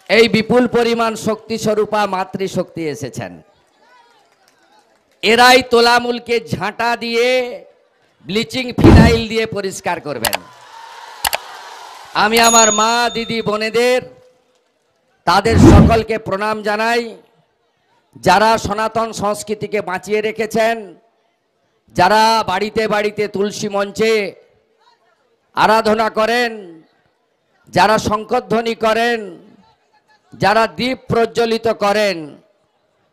এই বিপুল পরিমাণ শক্তি স্বরূপা মাতৃশক্তি এসেছেন। এরাই তোলামূলকে ঝাঁটা দিয়ে ব্লিচিং ফিনাইল দিয়ে পরিষ্কার করবেন। আমি আমার মা দিদি বোনেদের তাদের সকলকে প্রণাম জানাই, যারা সনাতন সংস্কৃতিকে বাঁচিয়ে রেখেছেন, যারা বাড়িতে বাড়িতে তুলসী মঞ্চে আরাধনা করেন, যারা শঙ্খধ্বনি করেন, যারা দীপ প্রজ্বলিত করেন,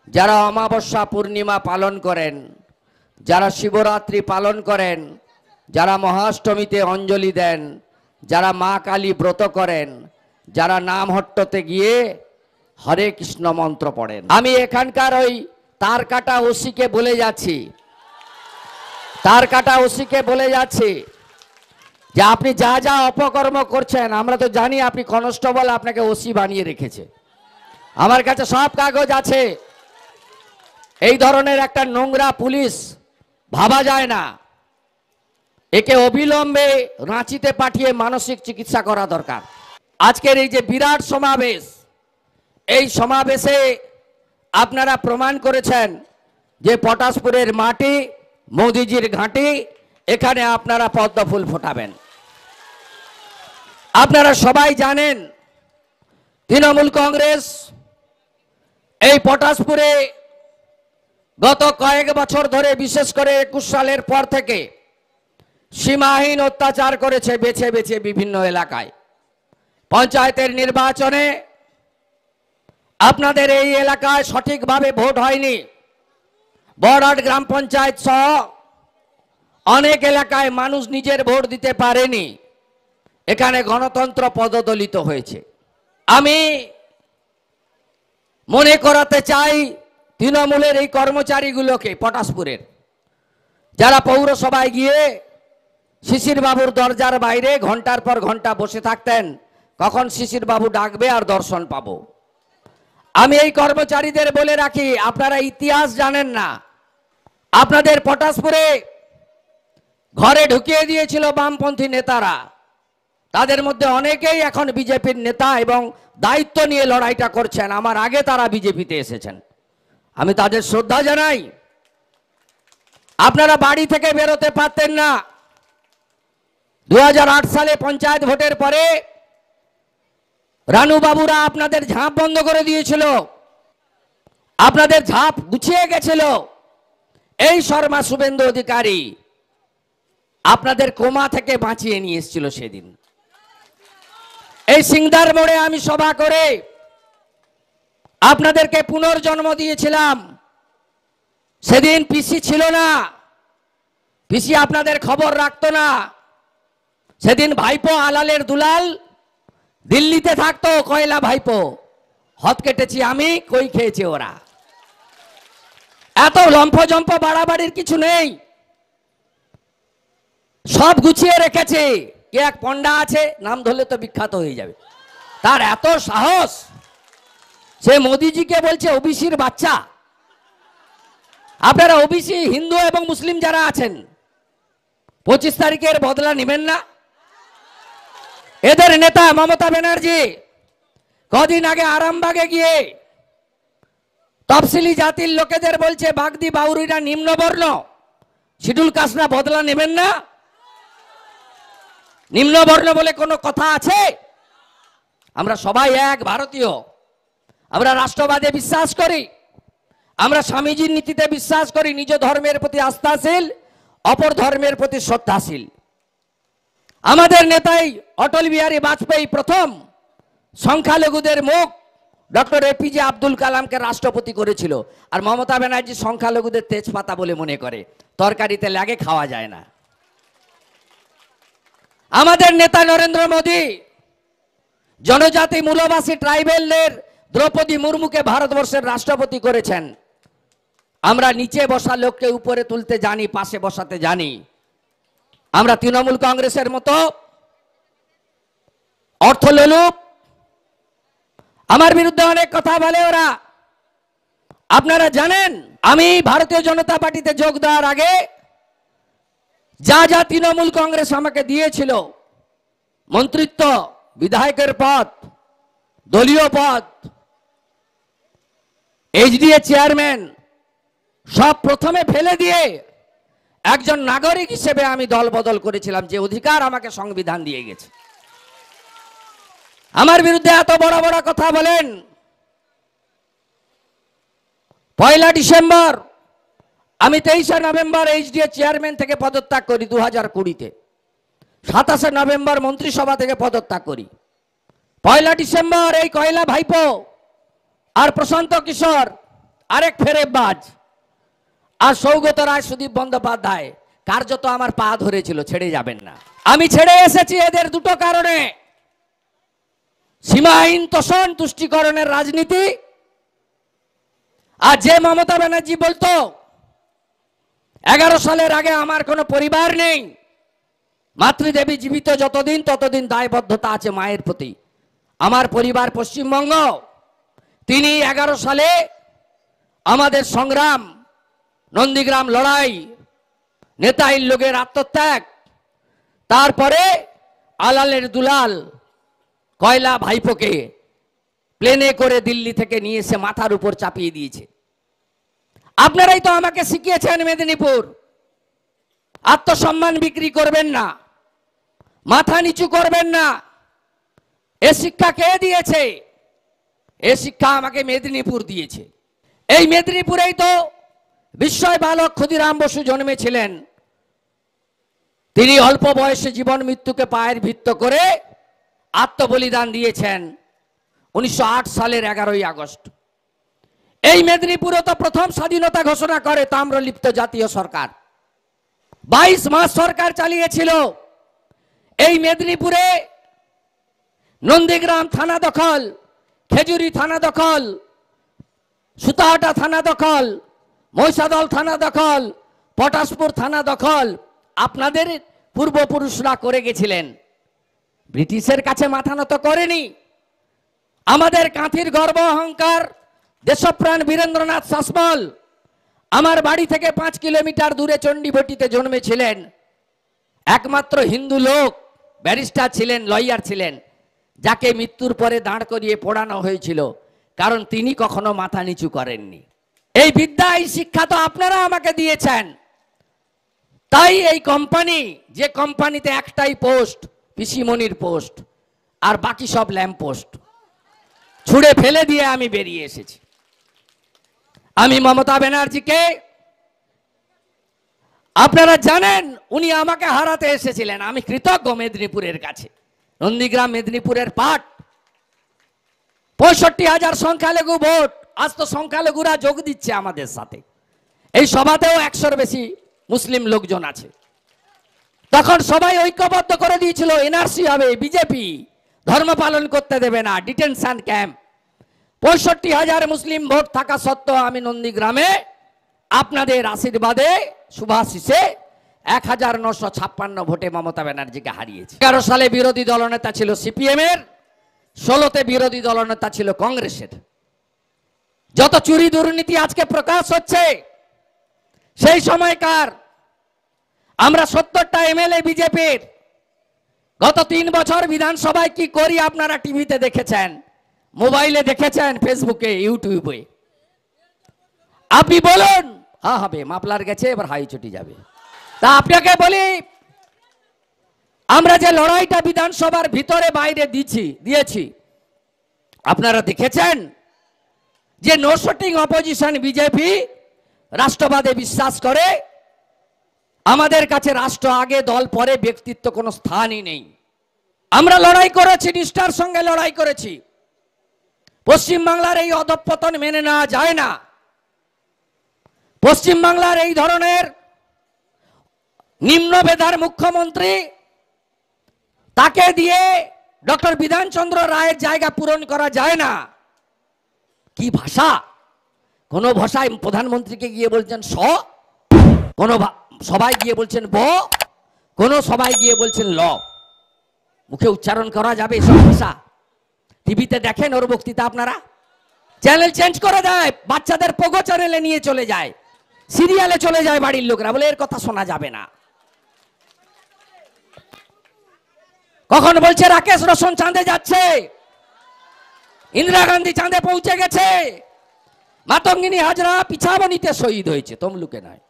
যারা অমাবস্যা পূর্ণিমা পালন করেন, যারা শিবরাত্রি পালন করেন, যারা মহাষ্টমীতে অঞ্জলি দেন, যারা মা কালী ব্রত করেন, যারা নামহট্টতে গিয়ে হরে কৃষ্ণ মন্ত্র পড়েন। আমি এখানকার ওই তার কাটা ওসিকে বলে যাচ্ছি, তার কাটা ওসিকে বলে যাচ্ছি যে আপনি যা যা অপকর্ম করছেন, আমরা তো জানি আপনি কনস্টেবল, আপনাকে ওসি বানিয়ে রেখেছে। আমার কাছে সব কাগজ আছে। এই ধরনের একটা নোংরা পুলিশ ভাবা যায় না। একে অবিলম্বে রাঁচিতে পাঠিয়ে মানসিক চিকিৎসা করা দরকার। আজকের এই যে বিরাট সমাবেশ, এই সমাবেশে আপনারা প্রমাণ করেছেন যে পটাশপুরের মাটি মোদিজির ঘাঁটি, এখানে আপনারা পদ্ম ফুল ফোটাবেন। আপনারা সবাই জানেন তৃণমূল কংগ্রেস এই পটাশপুরে গত কয়েক বছর ধরে, বিশেষ করে 21 সালের পর থেকে সীমাহীন অত্যাচার করেছে বেছে বেছে বিভিন্ন এলাকায়। পঞ্চায়েতের নির্বাচনে আপনাদের এই এলাকায় সঠিকভাবে ভোট হয়নি। বড়াট গ্রাম পঞ্চায়েত সহ অনেক এলাকায় মানুষ নিজের ভোট দিতে পারেনি। এখানে গণতন্ত্র পদদলিত হয়েছে। আমি মনে করাতে চাই তৃণমূলের এই কর্মচারীগুলোকে, পটাশপুরের, যারা পৌরসভায় গিয়ে শিশির বাবুর দরজার বাইরে ঘন্টার পর ঘন্টা বসে থাকতেন, কখন শিশির বাবু ডাকবে আর দর্শন পাবো। আমি এই কর্মচারীদের বলে রাখি, আপনারা ইতিহাস জানেন না। আপনাদের পটাশপুরে ঘরে ঢুকিয়ে দিয়েছিল বামপন্থী নেতারা। তাদের মধ্যে অনেকেই এখন বিজেপির নেতা এবং দায়িত্ব নিয়ে লড়াইটা করছেন। আমার আগে তারা বিজেপিতে এসেছেন, আমি তাদের শ্রদ্ধা জানাই। আপনারা বাড়ি থেকে বেরোতে পারতেন না। 2008 সালে পঞ্চায়েত ভোটের পরে রানু বাবুরা আপনাদের ঝাঁপ বন্ধ করে দিয়েছিল, আপনাদের ঝাঁপ গুছিয়ে গেছিল। এই শর্মা শুভেন্দু অধিকারী আপনাদের কোমা থেকে বাঁচিয়ে নিয়ে এসেছিল। সেদিন এই সিংদার মোড়ে আমি সভা করে আপনাদেরকে পুনর্জন্ম দিয়েছিলাম। সেদিন পিসি ছিল না, পিসি আপনাদের খবর রাখতো না। সেদিন ভাইপো আলালের দুলাল দিল্লিতে থাকতো, কয়লা ভাইপো। হত কেটেছি আমি, কই খেয়েছে ওরা। এত লম্ফজম্প বাড়াবাড়ির কিছু নেই, সব গুছিয়ে রেখেছে। কে এক পন্ডা আছে, নাম ধরলে তো বিখ্যাত হয়ে যাবে, তার এত সাহস, সে মোদিজিকে বলছে ওবিসির বাচ্চা। আপনারা ওবিসি হিন্দু এবং মুসলিম যারা আছেন, 25 তারিখের বদলা নেবেন না? এদের নেতা মমতা ব্যানার্জি কদিন আগে আরামবাগে গিয়ে তফসিলি জাতির লোকেদের বলছে বাগদি বাউরিরা নিম্নবর্ণ, শিডিউল কাস্টরা বদলা নেবেন না। নিম্নবর্ণ বলে কোনো কথা আছে? আমরা সবাই এক ভারতীয়, আমরা রাষ্ট্রবাদে বিশ্বাস করি, আমরা স্বামীজির নীতিতে বিশ্বাস করি, নিজ ধর্মের প্রতি আস্থাশীল, অপর ধর্মের প্রতি শ্রদ্ধাশীল। আমাদের নেতাই অটল বিহারী বাজপেয়ী প্রথম সংখ্যালঘুদের মুখ ডক্টর এপিজে আব্দুল কালামকে রাষ্ট্রপতি করেছিল। আর মমতা ব্যানার্জি সংখ্যালঘুদের তেজপাতা বলে মনে করে, তরকারিতে লাগে, খাওয়া যায় না। আমাদের নেতা নরেন্দ্র মোদী জনজাতি মূলবাসী ট্রাইবেলদের দ্রৌপদী মুর্মুকে ভারতবর্ষের রাষ্ট্রপতি করেছেন। আমরা নিচে বসা লোককে উপরে তুলতে জানি, পাশে বসাতে জানি। আমরা তৃণমূল কংগ্রেসের মতো অর্থলোলুপ, আমার বিরুদ্ধে অনেক কথা বলে ওরা। আপনারা জানেন, আমি ভারতীয় জনতা পার্টিতে যোগ দেওয়ার আগে যা যা তৃণমূল কংগ্রেস আমাকে দিয়েছিল, মন্ত্রিত্ব, বিধায়কের পদ, দলীয় পদ, এইচডিএ চেয়ারম্যান সব প্রথমে ফেলে দিয়ে একজন নাগরিক হিসেবে আমি দল বদল করেছিলাম, যে অধিকার আমাকে সংবিধান দিয়ে গেছে। আমার বিরুদ্ধে এত বড় বড় কথা বলেন। 1 ডিসেম্বর আমি 23 নভেম্বর এইচডিএ চেয়ারম্যান থেকে পদত্যাগ করি 2020-তে। 27 নভেম্বর মন্ত্রিসভা থেকে পদত্যাগ করি। 1 ডিসেম্বর এই কয়লা ভাইপো আর প্রশান্ত কিশোর আরেক ফেরেববাজ আর সৌগত রায়, সুদীপ বন্দ্যোপাধ্যায় কার্যত আমার পা ধরেছিল, ছেড়ে যাবেন না। আমি ছেড়ে এসেছি এদের দুটো কারণে, সীমাহীন তোষণ তুষ্টিকরণের রাজনীতি। আর যে মমতা ব্যানার্জি বলতো 11 সালের আগে আমার কোনো পরিবার নেই, মাতৃদেবী জীবিত যতদিন ততদিন দায়বদ্ধতা আছে মায়ের প্রতি, আমার পরিবার পশ্চিমবঙ্গ। তিনি 11 সালে আমাদের সংগ্রাম, নন্দীগ্রাম লড়াই, নেতাইল লোকের আত্মত্যাগ, তারপরে আলালের দুলাল কয়লা ভাইপোকে প্লেনে করে দিল্লি থেকে নিয়ে এসে মাথার উপর চাপিয়ে দিয়েছে। আপনারাই তো আমাকে শিখিয়েছেন মেদিনীপুর, আত্মসম্মান বিক্রি করবেন না, মাথা নিচু করবেন না। এ শিক্ষা কে দিয়েছে? এ শিক্ষা আমাকে মেদিনীপুর দিয়েছে। এই মেদিনীপুরেই তো বিস্ময় বালক ক্ষুদিরাম বসু জন্মেছিলেন। তিনি অল্প বয়সে জীবন মৃত্যুকে পায়ের ভিত্ত করে আত্মবলিদান দিয়েছেন 1908 সালের 11ই আগস্ট। এই মেদিনীপুরে তো প্রথম স্বাধীনতা ঘোষণা করে তাম্রলিপ্ত জাতীয় সরকার। 22 মাস সরকার চালিয়েছিল। এই মেদিনীপুরে নন্দীগ্রাম থানা দখল, খেজুরি থানা দখল, সুতাহাটা থানা দখল, মহিষাদল থানা দখল, পটাশপুর থানা দখল আপনাদের পূর্বপুরুষরা করে গেছিলেন। ব্রিটিশের কাছে মাথা নত করেনি। আমাদের কাঁথির গর্ব অহংকার দেশপ্রাণ বীরেন্দ্রনাথ শাসমল আমার বাড়ি থেকে 5 কিলোমিটার দূরে চণ্ডীভটিতে জন্মেছিলেন। একমাত্র হিন্দু লোক ব্যারিস্টার ছিলেন, লয়ার ছিলেন, যাকে মৃত্যুর পরে দাঁড় করিয়ে পোড়ানো হয়েছিল, কারণ তিনি কখনো মাথা নিচু করেননি। এই বিদ্যা, এই শিক্ষা তো আপনারা আমাকে দিয়েছেন। তাই এই কোম্পানি, যে কোম্পানিতে একটাই পোস্ট পিসিমণির পোস্ট, আর বাকি সব ল্যাম্প পোস্ট, ছুঁড়ে ফেলে দিয়ে আমি বেরিয়ে এসেছি। আমি মমতা ব্যানার্জিকে, আপনারা জানেন উনি আমাকে হারাতে এসেছিলেন। আমি কৃতজ্ঞ মেদিনীপুরের কাছে। নন্দীগ্রাম মেদিনীপুরের পাট, 65,000 সংখ্যালঘু ভোট। আজ তো সংখ্যালঘুরা যোগ দিচ্ছে আমাদের সাথে। এই সভাতেও 100-র বেশি মুসলিম লোকজন আছে। তখন সবাই ঐক্যবদ্ধ করে দিয়েছিল এনআরসি হবে, বিজেপি ধর্ম পালন করতে দেবে না, ডিটেনশন ক্যাম্প। 65,000 মুসলিম ভোট থাকা সত্ত্বেও আমি নন্দীগ্রামে আপনাদের আশীর্বাদে, শুভাশিসে 1956 ভোটে মমতা ব্যানার্জিকে হারিয়েছি। 11 সালে বিরোধী দলনেতা ছিল সিপিএম-এর, 16তে বিরোধী দলনেতা ছিল কংগ্রেসের। যত চুরি দুর্নীতি আজকে প্রকাশ হচ্ছে, সেই সময়কার আমরা 70টা এমএলএ বিজেপির গত 3 বছর বিধানসভায় কি করি আপনারা টিভিতে দেখেছেন, মোবাইলে দেখেছেন, ফেসবুকে, ইউটিউবে। আপনি বলুন, হ্যাঁ হবে, মাপলার গেছে, এবার হাই চটি যাবে। তা আপনাকে বলি, আমরা যে লড়াইটা বিধানসভার ভিতরে বাইরে দিয়েছি, আপনারা দেখেছেন যে নো শুটিং অপোজিশন বিজেপি রাষ্ট্রবাদে বিশ্বাস করে। আমাদের কাছে রাষ্ট্র আগে, দল পরে, ব্যক্তিত্ব কোনো স্থানই নেই। আমরা লড়াই করেছি, নিষ্ঠার সঙ্গে লড়াই করেছি। পশ্চিমবাংলার এই অধঃপতন মেনে নেওয়া যায় না। পশ্চিমবাংলার এই ধরনের নিম্ন বেধার মুখ্যমন্ত্রী, তাকে দিয়ে ডক্টর বিধানচন্দ্র রায়ের জায়গা পূরণ করা যায় না। কি ভাষা! কোন ভাষায় প্রধানমন্ত্রীকে গিয়ে বলছেন স, কোন সবাই গিয়ে বলছেন ব, কোন সবাই গিয়ে বলছেন ল। মুখে উচ্চারণ করা যাবে এসব ভাষা? টিভিতে দেখেন ওর বক্তৃতা আপনারা? চ্যানেল চেঞ্জ করে দেয়, বাচ্চাদের পোগো চ্যানেলে নিয়ে চলে যায়, সিরিয়ালে চলে যায় বাড়ির লোকরা, বলে এর কথা শোনা যাবে না। কখন বলছে রাকেশ রোশন চাঁদে যাচ্ছে, ইন্দিরা গান্ধী চাঁদে পৌঁছে গেছে, মাতঙ্গিনী হাজরা পিছাবনিতে শহীদ হয়েছে, তমলুকে নয়।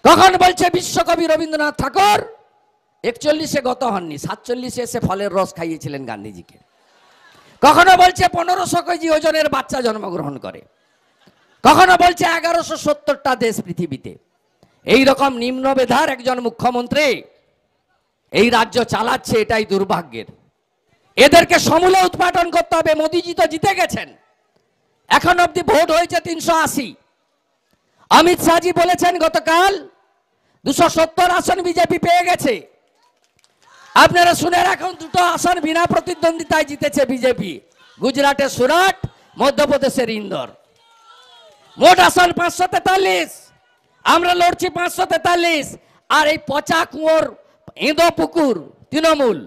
কখন বলছে বিশ্বকবি রবীন্দ্রনাথ ঠাকুর 41-এ গত হননি, 47-এ এসে ফলের রস খাইয়েছিলেন গান্ধীজিকে। কখনো বলছে 1500 কেজি ওজনের বাচ্চা জন্মগ্রহণ করে, কখনো বলছে 1170টা দেশ পৃথিবীতে। এই রকম নিম্ন মেধার একজন মুখ্যমন্ত্রী এই রাজ্য চালাচ্ছে, এটাই দুর্ভাগ্যের। এদেরকে সমূলে উৎপাটন করতে হবে। মোদিজি তো জিতে গেছেন, এখন অবধি ভোট হয়েছে 380। অমিত শাহজি বলেছেন গতকাল 270 আসন বিজেপি পেয়ে গেছে। আপনারা শুনে রাখুন, 2টো আসন বিনা প্রতিদ্বন্দ্বিতায় জিতেছে বিজেপি, গুজরাটের সুরাট, মধ্যপ্রদেশের ইন্দোর। মোট আসন 543, আমরা লড়ছি 543। আর এই পচা কুয়োর এঁদো পুকুর তৃণমূল,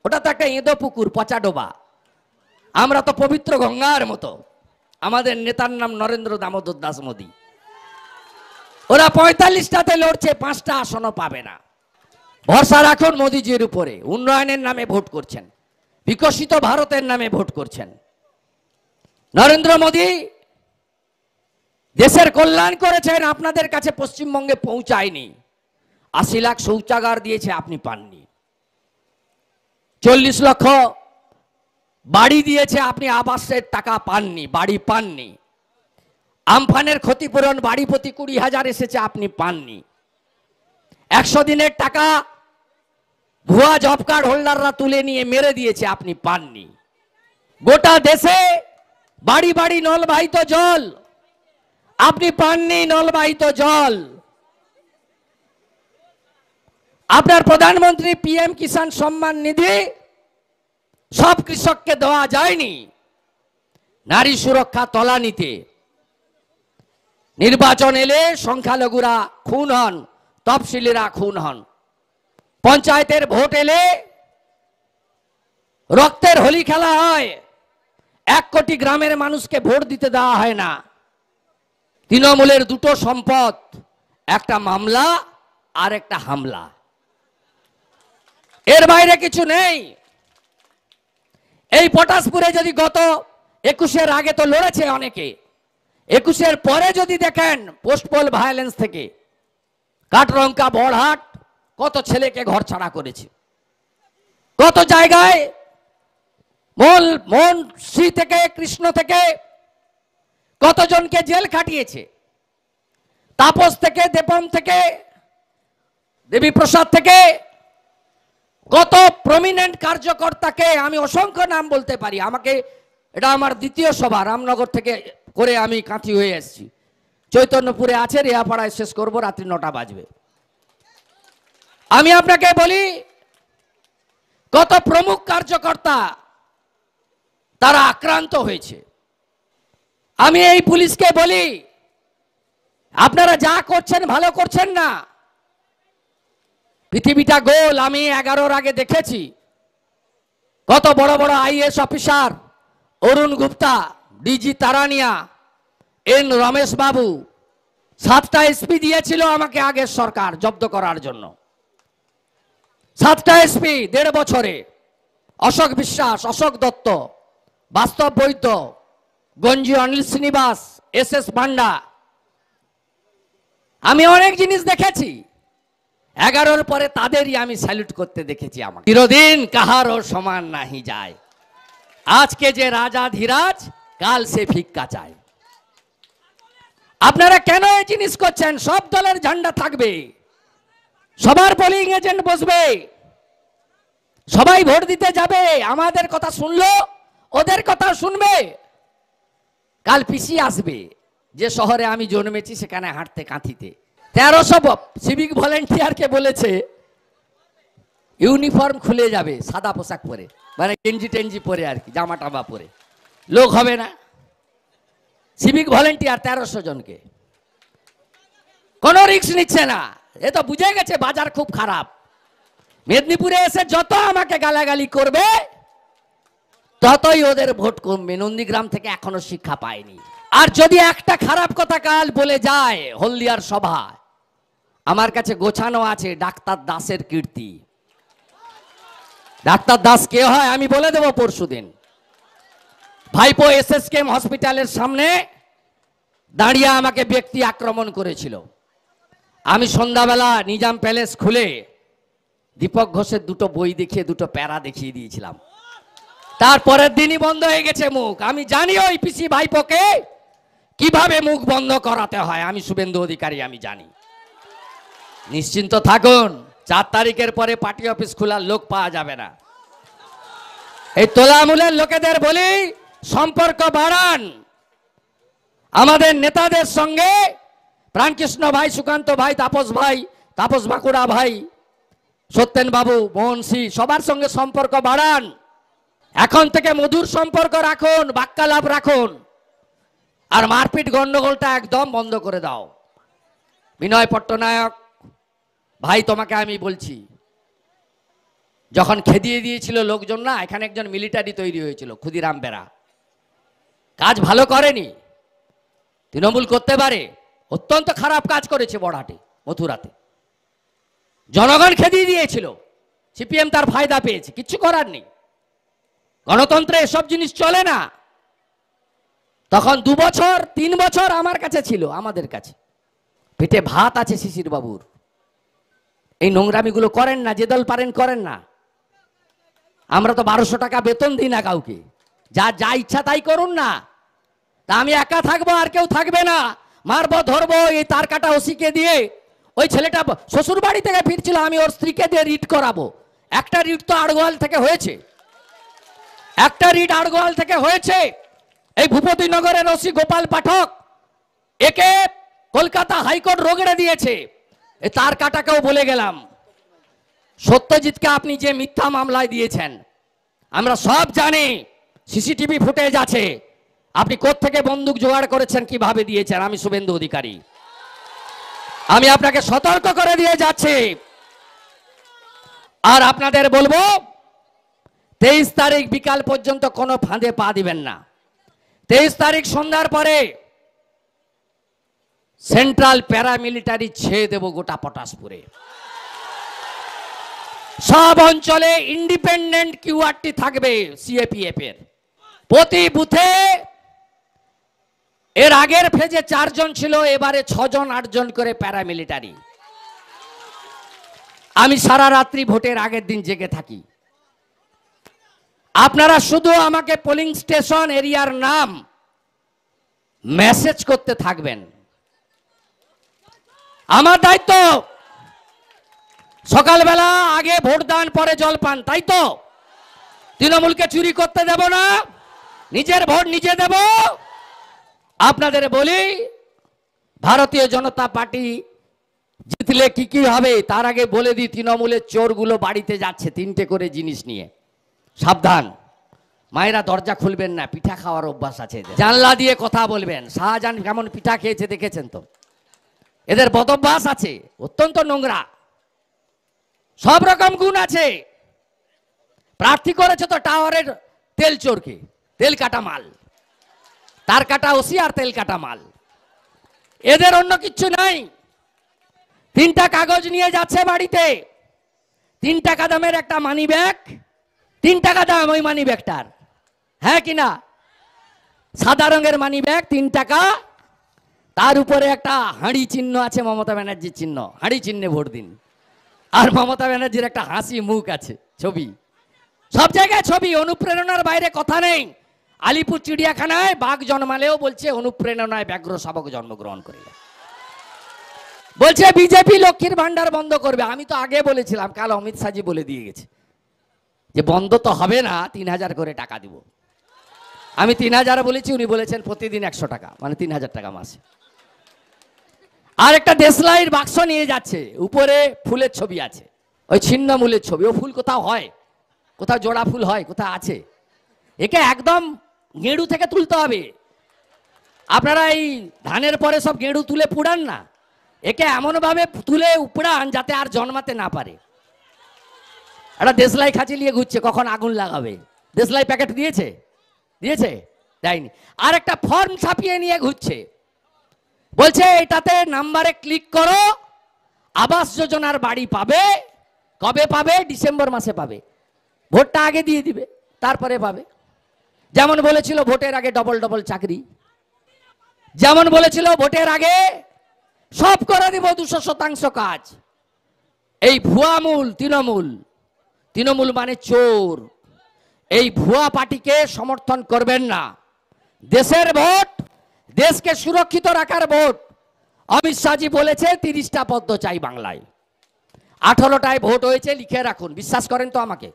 ওটা তো একটা এঁদো পুকুর, পচা ডোবা। আমরা তো পবিত্র গঙ্গার মতো। আমাদের নেতার নাম নরেন্দ্র দামোদর দাস মোদী। ওরা 45টাতে লড়ছে, 5টা আসনও পাবে না। ভরসা রাখুন মোদিজির উপরে। উন্নয়নের নামে ভোট করছেন, বিকশিত ভারতের নামে ভোট করছেন। নরেন্দ্র মোদী দেশের কল্যাণ করেছেন, আপনাদের কাছে পশ্চিমবঙ্গে পৌঁছায়নি। 80 লাখ শৌচাগার দিয়েছে, আপনি পাননি। 40 লক্ষ বাড়ি দিয়েছে, আপনি আবাসের টাকা পাননি, বাড়ি পাননি। আমফানের ক্ষতিপূরণ বাড়ি প্রতি 20,000 এসেছে, আপনি পাননি। 100 দিনের টাকা ভুয়া জব কার্ড হোল্ডাররা তুলে নিয়ে মেরে দিয়েছে, আপনি পাননি। গোটা দেশে বাড়ি বাড়ি নলবাহিত জল, আপনি পাননি নলবাহিত জল। আপনার প্রধানমন্ত্রী পিএম কিষাণ সম্মান নিধি সব কৃষককে দেওয়া যায়নি। নারী সুরক্ষা তলানিতে। নির্বাচন এলে সংখ্যালঘুরা খুন হন, তফসিলিরা খুন হন। পঞ্চায়েতের ভোট এলে রক্তের হোলি খেলা হয়। 1 কোটি গ্রামের মানুষকে ভোট দিতে দেওয়া হয় না। তৃণমূলের 2টো সম্পদ, একটা মামলা আর একটা হামলা, এর বাইরে কিছু নেই। এই পটাশপুরে যদি গত 21-এর আগে তো লড়েছে অনেকে, 21-এর পরে যদি দেখেন পোস্ট পোল ভায়োলেন্স থেকে কাটরঙ্কা, বড়হাট কত ছেলেকে ঘর ছাড়া করেছে, কত জায়গায় মনশ্রী থেকে কৃষ্ণ থেকে কতজনকে জেল খাটিয়েছে, তাপস থেকে, দেবম থেকে, দেবীপ্রসাদ থেকে, কত প্রমিনেন্ট কার্যকর্তাকে আমি অসংখ্য নাম বলতে পারি। আমাকে এটা আমার 2য় সভা, রামনগর থেকে করে আমি কাঁথি হয়ে এসেছি। চৈতন্যপুরে আছে, রেয়াপাড়ায় শেষ করব, রাত্রি 9টা বাজবে। আমি আপনাকে বলি, কত প্রমুখ কার্যকর্তা তারা আক্রান্ত হয়েছে। আমি এই পুলিশকে বলি, আপনারা যা করছেন ভালো করছেন না। পৃথিবীটা গোল। আমি 11-র আগে দেখেছি কত বড় বড় IAS officer, Arun Gupta, DG Taraniya, N Ramesh Babu, 7টা এসপি দিয়েছিল আমাকে আগের সরকার জব্দ করার জন্য। 7টা এসপি 1.5 বছরে। অশোক বিশ্বাস, অশোক দত্ত, বাস্তব বৈদ্য, গঞ্জি অনিল শ্রীনিবাস, এস পান্ডা। আমি অনেক জিনিস দেখেছি। 11-র পরে তাদেরই আমি স্যালুট করতে দেখেছি। আমাকে চিরদিন কাহারও সমান নাহি যায়, আজকে যে রাজা ধীরাজ, কাল সে ভিক্ষা চায়। আপনারা কেন এই জিনিস করছেন? সব দলের ঝান্ডা থাকবে, সবার পোলিং এজেন্ট বসবে, সবাই ভোট দিতে যাবে। আমাদের কথা শুনলো, ওদের কথা শুনবে। কাল পিসি আসবে, যে শহরে আমি জন্মেছি সেখানে হাঁটতে কাঁথিতে 1300 সিভিক ভলেন্টিয়ারকে বলেছে ইউনিফর্ম খুলে যাবে, সাদা পোশাক পরে, মানে গেঞ্জি টেঞ্জি পরে আর কি, জামা টামা পরে। লোক হবে না। সিভিক ভলেন্টিয়ার 1300 জনকে, কোনো রিস্ক নিচ্ছে না। এ তো বুঝে গেছে বাজার খুব খারাপ। মেদিনীপুরে এসে যত আমাকে গালাগালি করবে ততই ওদের ভোট কমবে। নন্দীগ্রাম থেকে এখনো শিক্ষা পায়নি। আর যদি একটা খারাপ কথা কাল বলে যায় হলদিয়ার সভা, আমার কাছে গোছানো আছে ডাক্তার দাসের কীর্তি। ডাক্তার দাস কে হয় আমি বলে দেব পরশুদিন। ভাইপো এসএসকেএম হসপিটালের সামনে দাঁড়িয়ে আমাকে ব্যক্তি আক্রমণ করেছিল। আমি সন্ধ্যাবেলা নিজাম প্যালেস খুলে দীপক ঘোষের দুটো বই দেখিয়ে দুটো প্যারা দেখিয়ে দিয়েছিলাম। তারপরের দিনই বন্ধ হয়ে গেছে মুখ। আমি জানি ওই পিসি ভাইপোকে কিভাবে মুখ বন্ধ করাতে হয়। আমি শুভেন্দু অধিকারী, আমি জানি। নিশ্চিন্ত থাকুন, 4 তারিখের পরে পার্টি অফিস খোলার লোক পাওয়া যাবে না। এই তোলামূলের লোকেদের বলি, সম্পর্ক বাড়ান আমাদের নেতাদের সঙ্গে। প্রাণকৃষ্ণ ভাই, সুকান্ত ভাই, তাপস বাঁকুড়া ভাই, সত্যেন বাবু, মোহন সিং, সবার সঙ্গে সম্পর্ক বাড়ান। এখন থেকে মধুর সম্পর্ক রাখুন, বাক্যালাপ রাখুন, আর মারপিট গন্ডগোলটা একদম বন্ধ করে দাও। বিনয় পট্টনায়ক ভাই, তোমাকে আমি বলছি, যখন খেদিয়ে দিয়েছিল লোকজন না, এখানে একজন মিলিটারি তৈরি হয়েছিল, ক্ষুদিরাম বেরা। কাজ ভালো করেনি, তৃণমূল করতে পারে, অত্যন্ত খারাপ কাজ করেছে বড়হাটে, মথুরাতে। জনগণ খেদিয়ে দিয়েছিল, সিপিএম তার ফায়দা পেয়েছে, কিচ্ছু করার নেই। গণতন্ত্রে এসব জিনিস চলে না। তখন 2 বছর 3 বছর আমার কাছে ছিল, আমাদের কাছে পেটে ভাত আছে শিশির বাবুর। এই নোংরামিগুলো করেন না, যে দল পারেন করেন না। আমরা তো 1200 টাকা বেতন দিই না কাউকে, যা ইচ্ছা তাই করুন না। তা আমি একা থাকবো, আর কেউ থাকবে না, মারবো ধরবো। এই তার কাটা ওসিকে দিয়ে, ওই ছেলেটা শ্বশুর বাড়ি থেকে ফিরছিল, আমি ওর স্ত্রীকে দিয়ে রিট করাবো। একটা রিট তো আড়গোয়াল থেকে হয়েছে, একটা রিট আড়গোয়াল থেকে হয়েছে। এই ভূপতিনগরের ওসি গোপাল পাঠক, একে কলকাতা হাইকোর্ট রগড়ে দিয়েছে। এই তার কাটাকেও বলে গেলাম, সত্যজিৎকে আপনি যে মিথ্যা মামলায় দিয়েছেন, আমরা সব জানি, সিসিটিভি ফুটেজ আছে। আপনি কোত্থেকে বন্দুক জোগাড় করেছেন, কিভাবে দিয়েছেন। আমি শুভেন্দু অধিকারী, আমি আপনাকে সতর্ক করে দিয়ে যাচ্ছি। আর আপনাদের বলবো, 23 তারিখ বিকাল পর্যন্ত কোনো ফাঁদে পা দিবেন না। 23 তারিখ সন্ধ্যার পরে সেন্ট্রাল প্যারামিলিটারি ছেড়ে দেব গোটা পটাশপুরে। সব অঞ্চলে ইন্ডিপেন্ডেন্ট কিউআরটি থাকবে সিএপিএফ এর। প্রতি বুথে, এর আগের ফেজে 4 জন ছিল, এবারে 6 জন 8 জন করে প্যারামিলিটারি। আমি সারা রাত্রি ভোটের আগের দিন জেগে থাকি। আপনারা শুধু আমাকে পোলিং স্টেশন এরিয়ার নাম মেসেজ করতে থাকবেন। আমার দায়িত্ব সকালবেলা আগে ভোট দান, পরে জলপান, তাই তো? তৃণমূলকে চুরি করতে দেব না, নিজের ভোট নিজে দেব। আপনাদের বলি, ভারতীয় জনতা পার্টি জিতলে কি কি হবে তার আগে বলে দিই, তৃণমূলের চোরগুলো বাড়িতে যাচ্ছে 3টে করে জিনিস নিয়ে। সাবধান, মায়েরা দরজা খুলবেন না, পিঠা খাওয়ার অভ্যাস আছে। জানলা দিয়ে কথা বলবেন। শাহজাহান কেমন পিঠা খেয়েছে দেখেছেন তো? এদের বদভ্যাস আছে, অত্যন্ত নোংরা, সব রকম গুণ আছে। প্রার্থী করেছে তো টাওয়ারের তেল চোরকে, তেল কাটা মাল, তার কাটা ওসি আর তেল কাটা মাল। এদের অন্য কিচ্ছু নাই। 3টা কাগজ নিয়ে যাচ্ছে বাড়িতে, 3 টাকা দামের একটা মানি ব্যাগ, 3 টাকা দাম ওই মানি ব্যাগটার, হ্যাঁ কিনা? সাদা রঙের মানি ব্যাগ, 3 টাকা। তার উপরে একটা হাঁড়ি চিহ্ন আছে, মমতা ব্যানার্জির চিহ্ন। হাঁড়ি চিহ্নে ভোট দিন। আর মমতা ব্যানার্জির একটা হাসি মুখ আছে, ছবি, সব জায়গায় ছবি। অনুপ্রেরণার বাইরে কথা নেই। আলিপুর চিড়িয়াখানায় বাঘ জন্মালেও বলছে অনুপ্রেরণায় ব্যাঘ্র শাবক জন্মগ্রহণ করিল। বলছে বিজেপি লক্ষ্মীর ভান্ডার বন্ধ করবে। আমি তো আগে বলেছিলাম, কাল অমিত শাহজি বলে দিয়ে গেছে যে বন্ধ তো হবে না, 3000 করে টাকা দিব। আমি 3000 বলেছি, উনি বলেছেন প্রতিদিন 100 টাকা, মানে 3000 টাকা মাসে। আর একটা দেশলাইয়ের বাক্স নিয়ে যাচ্ছে, উপরে ফুলের ছবি আছে, ওই ছিন্নমূলের ছবি। ও ফুল কোথাও হয়, কোথাও জোড়া ফুল হয়, কোথাও আছে। একে একদম গেঁড়ু থেকে তুলতে হবে। আপনারা এই ধানের পরে সব গেঁড়ু তুলে পুড়ান না, একে এমনভাবে তুলে উপড়ান যাতে আর জন্মাতে না পারে। একটা দেশলাই খাঁচি নিয়ে ঘুরছে, কখন আগুন লাগাবে। দেশলাই প্যাকেট দিয়েছে? দিয়েছে? দেয়নি। আর একটা ফর্ম ছাপিয়ে নিয়ে ঘুরছে, বলছে এটাতে নাম্বারে ক্লিক করো, আবাস যোজনার বাড়ি পাবে। কবে পাবে? ডিসেম্বর মাসে পাবে। ভোটটা আগে দিয়ে দিবে, তারপরে পাবে। যেমন বলেছিল ভোটের আগে ডবল ডবল চাকরি, যেমন বলেছিল ভোটের আগে সব করে দিব 200% কাজ। এই ভুয়া মূল তৃণমূল, তৃণমূল মানে চোর, এই ভুয়া পার্টিকে সমর্থন করবেন না। দেশের ভোট, দেশকে সুরক্ষিত রাখার ভোট। অমিত শাহজি বলেছে 30টা পদ্ম চাই বাংলায়, 18টায় ভোট হয়েছে, লিখে রাখুন। বিশ্বাস করেন তো আমাকে?